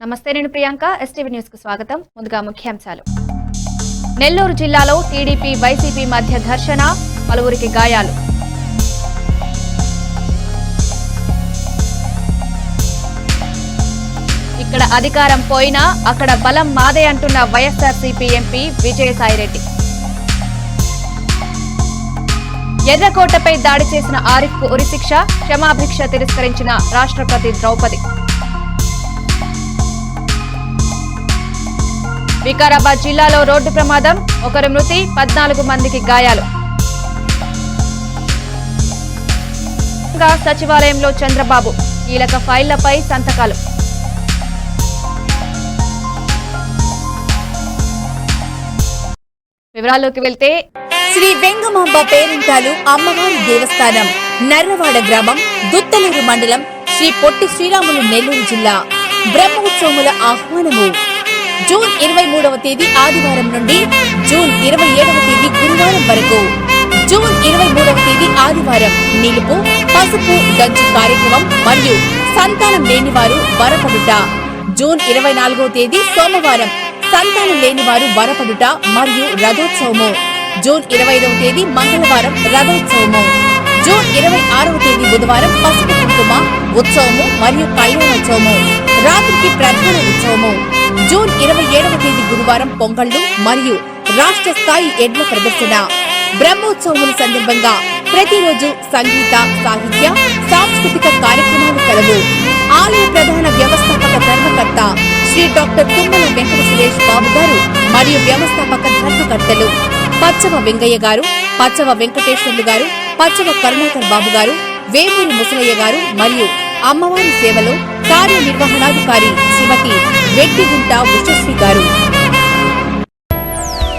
నమస్తే, నేను Priyanka. STV news కు స్వాగతం. ముందుగా ముఖ్యాంశాలు. నెల్లూరు జిల్లాలో టీడీపీ వైసీపీ మధ్య ఘర్షణ, పలువురికి గాయాలు. ఇక్కడ అధికారం పోయినా అక్కడ బలం మాదే అంటున్న వైఎస్ఆర్సీపీ ఎంపీ విజయసాయిరెడ్డి. ఎర్రకోటపై దాడి చేసిన ఆరిఫ్ కు ఉరిశిక్ష, క్షమాభిక్ష తిరస్కరించిన రాష్ట్రపతి ద్రౌపది. వికారాబాద్ జిల్లాలో రోడ్డు ప్రమాదం, ఒకరు మృతి, 14 మందికి గాయాలు. సచివాలయంలో చంద్రబాబు కీలక ఫైళ్లపై సంతకాలు. వివరాల్లోకి వెళ్తే, శ్రీ వెంగమాంబ పేరింటాలు అమ్మవారి దేవస్థానం, నర్రవాడ గ్రామం, దుత్తలూరు మండలం, శ్రీ పొట్టి శ్రీరాములు, నెల్లూరు జిల్లా. బ్రహ్మోత్సవముల ఆహ్వానము. జూన్ 23వ తేదీ ఆదివారం నుండి జూన్ 27వ తేదీ గురువారం వరకు. జూన్ 23వ తేదీ ఆదివారం నిలుపు, పసుపు గంజు కార్యక్రమం మరియు సంతానం లేనివారు వరపడుట. జూన్ 24వ తేదీ సోమవారం సంతానం లేనివారు వరపడుట మరియు రథోత్సవము. జూన్ 25వ తేదీ మంగళవారం రథోత్సవము. జూన్ 26వ తేదీ బుధవారం పసుపు కుంకుమ ఉత్సవము మరియు కళ్యాణోత్సవము. రాత్రికి ప్రధాన ఉత్సవము. జూన్ 27వ తేదీ గురువారం పొంగళ్లు మరియు రాష్ట్ర స్థాయి ఎడ్ల ప్రదర్శన. బ్రహ్మోత్సవముల సందర్భంగా ప్రతిరోజు సంగీత, సాహిత్య, సాంస్కృతిక కార్యక్రమాలు కలవు. ఆలయ ప్రధాన వ్యవస్థాపక ధర్మకర్త శ్రీ డాక్టర్ తుమ్మల వెంకట సురేష్ బాబు గారు మరియు వ్యవస్థాపక ధర్మకర్తలు పచ్చవ వెంగయ్య గారు, పచ్చవ వెంకటేశ్వర్లు గారు, పచ్చవ కరుణాకర్ బాబు గారు, వేమూరి ముసలయ్య గారు మరియు అమ్మవారి సేవలో కార్యనిర్వహణాధికారి శ్రీమతి వెట్టిగుంట ఉషశ్రీ గారు.